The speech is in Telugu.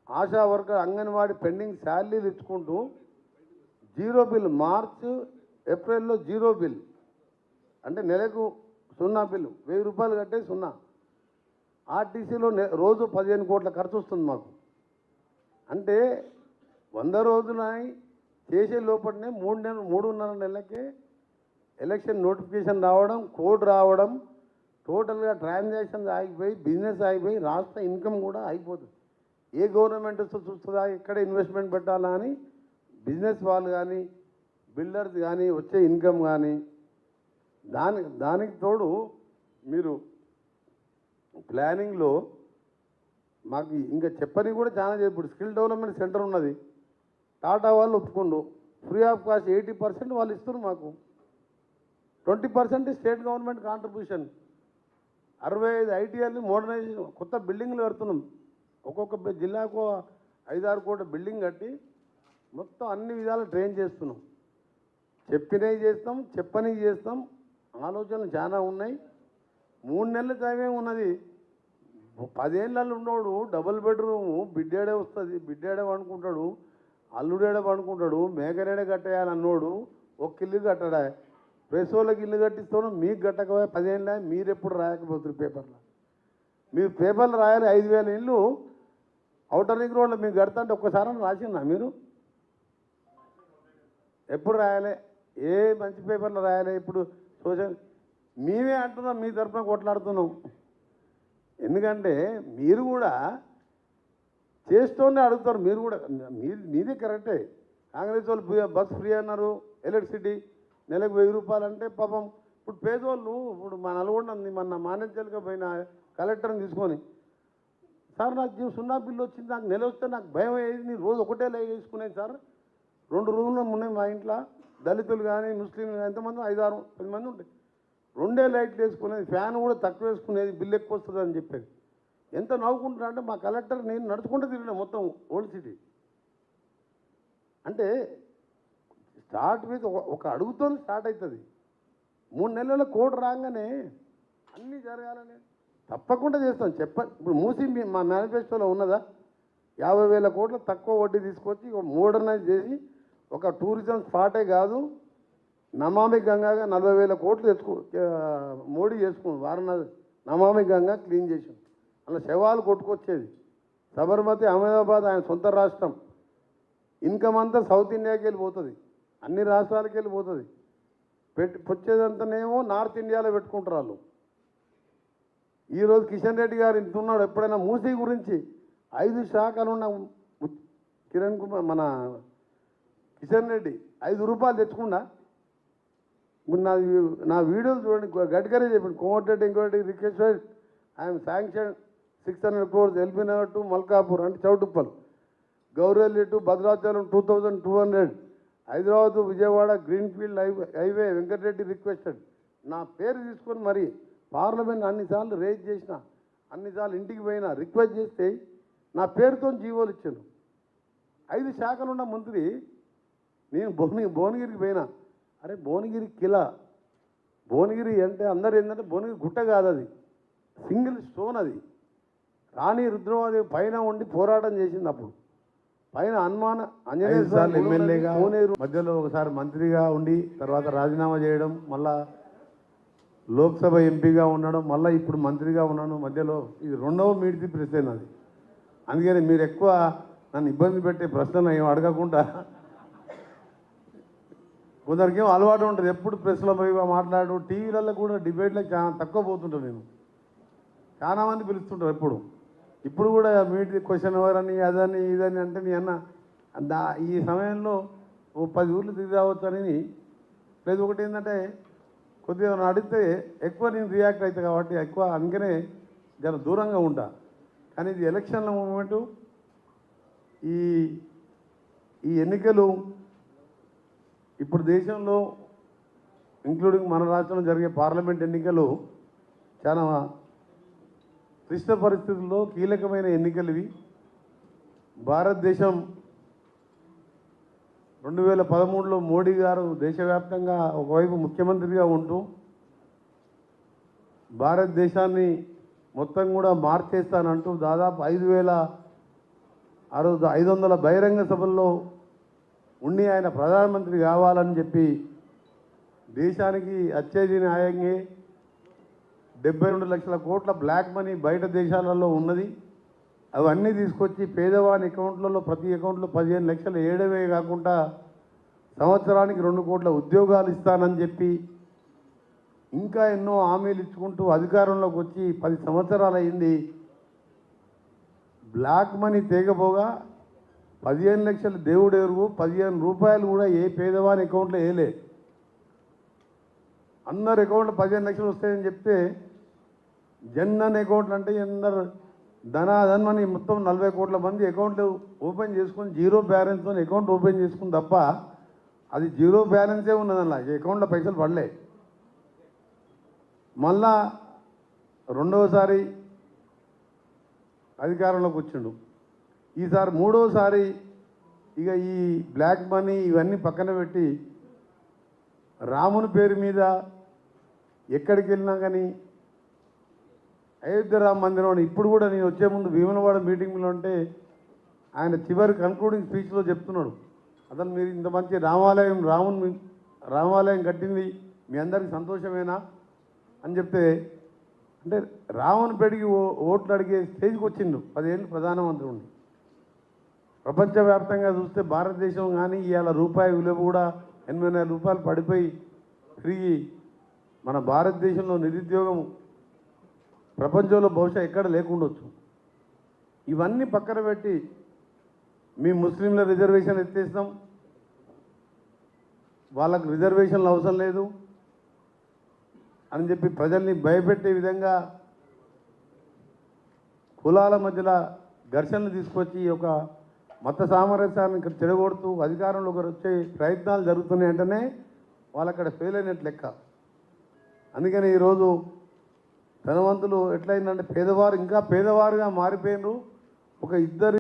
ఆశా వర్కర్ అంగన్వాడీ పెండింగ్ శాలరీలు ఇచ్చుకుంటూ జీరో బిల్, మార్చ్ ఏప్రిల్లో జీరో బిల్, అంటే నెలకు 0 బిల్లు, 1000 రూపాయలు కట్టే 0. ఆర్టీసీలో రోజు 15 కోట్ల ఖర్చు వస్తుంది మాకు. అంటే 100 రోజులని చేసే లోపలనే 3.5 నెలలకే ఎలక్షన్ నోటిఫికేషన్ రావడం, కోడ్ రావడం, టోటల్గా ట్రాన్సాక్షన్స్ ఆగిపోయి, బిజినెస్ ఆగిపోయి, రాష్ట్ర ఇన్కమ్ కూడా అయిపోతుంది. ఏ గవర్నమెంట్ చూస్తుందా ఎక్కడ ఇన్వెస్ట్మెంట్ పెట్టాలా అని బిజినెస్ వాళ్ళు కానీ, బిల్డర్స్ కానీ వచ్చే ఇన్కమ్ కానీ, దానికి తోడు మీరు ప్లానింగ్లో మాకు ఇంకా చెప్పని కూడా చాలా ఇప్పుడు స్కిల్ డెవలప్మెంట్ సెంటర్ ఉన్నది. టాటా వాళ్ళు ఒప్పుకుండు, ఫ్రీ ఆఫ్ కాస్ట్ 80% వాళ్ళు ఇస్తున్నారు మాకు. 20% స్టేట్ గవర్నమెంట్ కాంట్రిబ్యూషన్. 65 ఐటీఐలు మోడర్నైజేషన్, కొత్త బిల్డింగ్లు కడుతున్నాం. ఒక్కొక్క జిల్లాకు 5-6 కోట్ల బిల్డింగ్ కట్టి మొత్తం అన్ని విధాలు ట్రైన్ చేస్తున్నాం. చెప్పినవి చేస్తాం, చెప్పనివి చేస్తాం. ఆలోచనలు చాలా ఉన్నాయి. 3 నెలల టైమే ఉన్నది. 10 ఏళ్ళల్లో ఉన్నోడు డబుల్ బెడ్రూము బిడ్డేడే వస్తుంది, బిడ్డేడే అనుకుంటాడు, అల్లుడేడే అనుకుంటాడు, మేకరేడే కట్టేయాలన్నోడు ఒక ఇల్లు కట్టడా. ప్రెస్ వాళ్ళకి ఇల్లు కట్టిస్తాడు, మీకు కట్టకపోయా 10 ఏళ్ళ. మీరు ఎప్పుడు రాయకపోతున్నారు పేపర్లో? మీరు పేపర్లు రాయాలి. 5,000 ఇల్లు అవుటర్ రింగ్ రోడ్లో మీకు కడతా అంటే ఒక్కసారి రాసిందా మీరు? ఎప్పుడు రాయాలి? ఏ మంచి పేపర్లో రాయాలి? ఇప్పుడు సోషల్ మేమే అంటున్నాం, మీ తరఫున కొట్లాడుతున్నాం. ఎందుకంటే మీరు కూడా చేస్తూనే అడుగుతారు. మీరు కూడా మీదే కరెక్టే. కాంగ్రెస్ వాళ్ళు బస్ ఫ్రీ అన్నారు, ఎలక్ట్రిసిటీ నెలకు 1000 రూపాయలు అంటే పాపం ఇప్పుడు పేదోళ్ళు. ఇప్పుడు మా నల్గొండ మన మానేజర్గా పోయిన కలెక్టర్ని తీసుకొని, సార్ నాకు 0 బిల్లు వచ్చింది, నాకు నెల వస్తే నాకు భయం అయ్యేది, నేను రోజు ఒకటే లైవ్ వేసుకునేది సార్. 2 రూమ్లు ఉన్నాయి మా ఇంట్లో, దళితులు కానీ ముస్లింలు కానీ ఎంతమంది 5-6-10 మంది ఉంటాయి. 2 లైట్లు వేసుకునేది, ఫ్యాన్ కూడా తక్కువ వేసుకునేది, బిల్లు ఎక్కువ వస్తుంది అని చెప్పేది. ఎంత నవ్వుకుంటున్నా అంటే మా కలెక్టర్ నేను నడుచుకుంటూ తిరిగిన మొత్తం ఓల్డ్ సిటీ. అంటే స్టార్ట్ విత్ ఒక అడుగుతో స్టార్ట్ అవుతుంది. 3 నెలల కోడ్ రాగానే అన్నీ జరగాలని తప్పకుండా చేస్తాం. ఇప్పుడు మూసి మా మేనిఫెస్టోలో ఉన్నదా? 50,000 కోట్ల తక్కువ వడ్డీ తీసుకొచ్చి మోడర్నైజ్ చేసి ఒక టూరిజం స్పాటే కాదు, నమామి గంగాగా 40,000 కోట్లు మోడీ చేసుకున్నాం. వారణాసి నమామి గంగా క్లీన్ చేసాం. అలా శవాలు కొట్టుకొచ్చేది. సబర్మతి అహ్మదాబాద్ ఆయన సొంత రాష్ట్రం. ఇన్కమ్ అంతా సౌత్ ఇండియాకి వెళ్ళిపోతుంది, అన్ని రాష్ట్రాలకి వెళ్ళిపోతుంది. వచ్చేదంతానేమో నార్త్ ఇండియాలో పెట్టుకుంటారు వాళ్ళు. ఈరోజు కిషన్ రెడ్డి గారు ఇంటున్నాడు. ఎప్పుడైనా మూసీ గురించి 5 శాఖలు ఉన్న కిరణ్ కుమార్ మన కిషన్ రెడ్డి 5 రూపాయలు తెచ్చుకుండా ఇప్పుడు నా వీడియోలు చూడండి. గడ్కరీ చెప్పింది, కోమటిరెడ్డి ఇంకోటి requested I'm sanction 600 crores LB Nagar to Malkapur అంటే Choutuppal, Gourelli to Bhadrachalam 2200, Hyderabad Vijayawada greenfield highway Venkatareddy requested. నా పేరు తీసుకొని మరి పార్లమెంట్ అన్నిసార్లు రేజ్ చేసిన, అన్నిసార్లు ఇంటికి పోయినా రిక్వెస్ట్ చేస్తే నా పేరుతో జీవోలు ఇచ్చాను. 5 శాఖలు ఉన్న మంత్రి నేను భువనగిరికి పోయినా. అరే భువనగిరి కిలా, భువనగిరి అంటే అందరు ఏంటంటే భువనగిరి గుట్ట కాదు, అది సింగిల్ స్టోన్. అది రాణి రుద్రమాదేవి పైన ఉండి పోరాటం చేసింది. అప్పుడు పైన అనుమాన ఆంజనేయ స్వామి ఎమ్మెల్యేగా మధ్యలో ఒకసారి మంత్రిగా ఉండి తర్వాత రాజీనామా చేయడం, మళ్ళా లోక్సభ ఎంపీగా ఉండడం, మళ్ళీ ఇప్పుడు మంత్రిగా ఉన్నాను. మధ్యలో ఇది 2వ మీడితి ప్రెస్ అయినది. అందుకని మీరు ఎక్కువ నన్ను ఇబ్బంది పెట్టే ప్రశ్నలు ఏం అడగకుండా, కొందరికేమో అలవాటు ఉంటుంది ఎప్పుడు ప్రెస్లో పోయి మాట్లాడు. టీవీలలో కూడా డిబేట్లకు చాలా తక్కువ పోతుంటాను నేను. చాలామంది పిలుస్తుంటారు ఎప్పుడు. ఇప్పుడు కూడా మీడియా క్వశ్చన్ ఎవరని అదని ఇదని అంటే నీ అన్న ఈ సమయంలో 10 ఊర్లు తిరిగి రావచ్చు అని. లేదు ఒకటి ఏంటంటే కొద్దిగా అడిగితే ఎక్కువ నేను రియాక్ట్ అవుతాను కాబట్టి ఎక్కువ అందుకనే జర దూరంగా ఉంటా. కానీ ఇది ఎలక్షన్ల మూమెంటు. ఈ ఎన్నికలు ఇప్పుడు దేశంలో ఇంక్లూడింగ్ మన రాష్ట్రంలో జరిగే పార్లమెంట్ ఎన్నికలు చాలా క్లిష్ట పరిస్థితుల్లో కీలకమైన ఎన్నికలు ఇవి. భారతదేశం 2013లో మోడీ గారు దేశవ్యాప్తంగా ఒకవైపు ముఖ్యమంత్రిగా ఉంటూ భారతదేశాన్ని మొత్తం కూడా మార్చేస్తానంటూ దాదాపు 5,000 ఆ రోజు 500 బహిరంగ సభల్లో ఉండి ఆయన ప్రధానమంత్రి కావాలని చెప్పి దేశానికి వచ్చేది న్యాయంగా 72 లక్షల కోట్ల బ్లాక్ మనీ బయట దేశాలలో ఉన్నది. అవన్నీ తీసుకొచ్చి పేదవాని అకౌంట్లలో ప్రతి అకౌంట్లో 15 లక్షలు వేయడమే కాకుండా సంవత్సరానికి 2 కోట్ల ఉద్యోగాలు ఇస్తానని చెప్పి ఇంకా ఎన్నో హామీలు ఇచ్చుకుంటూ అధికారంలోకి వచ్చి 10 సంవత్సరాలు అయింది. బ్లాక్ మనీ తేగపోగా 15 లక్షల దేవుడు ఎరువు 15 రూపాయలు కూడా ఏ పేదవాని అకౌంట్లో వేయలే. అందరు అకౌంట్లో 15 లక్షలు వస్తాయని చెప్తే జన్ధన్ అకౌంట్లు అంటే అందరు ధనాధన్ అని మొత్తం 40 కోట్ల మంది అకౌంట్లు ఓపెన్ చేసుకుని జీరో బ్యాలెన్స్తో అకౌంట్ ఓపెన్ చేసుకుని తప్ప అది జీరో బ్యాలెన్సే ఉన్నదన్న అకౌంట్లో పైసలు పడలే. మళ్ళా రెండవసారి అధికారంలోకి వచ్చిండు. ఈసారి మూడోసారి ఇక ఈ బ్లాక్ మనీ ఇవన్నీ పక్కన పెట్టి రాముని పేరు మీద ఎక్కడికి వెళ్ళినా కానీ అయోధ్య రామ మందిరం ఇప్పుడు కూడా నేను వచ్చే ముందు భీమనవాడ మీటింగ్లో ఉంటే ఆయన చివరి కన్క్లూడింగ్ స్పీచ్లో చెప్తున్నాడు, అసలు మీరు ఇంత మంచి రామాలయం కట్టింది మీ అందరికీ సంతోషమేనా అని చెప్తే, అంటే రావణ్ పెడిగి ఓట్లు అడిగే స్టేజ్కి వచ్చిండు 10 ఏళ్ళు ప్రధానమంత్రి ఉండి. ప్రపంచవ్యాప్తంగా చూస్తే భారతదేశం కానీ ఇవాళ రూపాయి విలువ కూడా 84 రూపాయలు పడిపోయి తిరిగి మన భారతదేశంలో నిరుద్యోగం ప్రపంచంలో బహుశా ఎక్కడ లేకుండొచ్చు. ఇవన్నీ పక్కన పెట్టి మీ ముస్లింల రిజర్వేషన్ ఎత్తేస్తాం, వాళ్ళకు రిజర్వేషన్లు అవసరం లేదు అని చెప్పి ప్రజల్ని భయపెట్టే విధంగా కులాల మధ్యలో ఘర్షణలు తీసుకొచ్చి ఒక మత సామరస్యాన్ని ఇక్కడ చెడగొడుతూ అధికారంలోకి వచ్చే ప్రయత్నాలు జరుగుతున్నాయి అంటేనే వాళ్ళు అక్కడ ఫెయిల్ అయినట్లు లెక్క. అందుకని ఈరోజు ధనవంతులు ఎట్లయిందంటే పేదవారు ఇంకా పేదవారుగా మారిపోయినారు. ఒక ఇద్దరు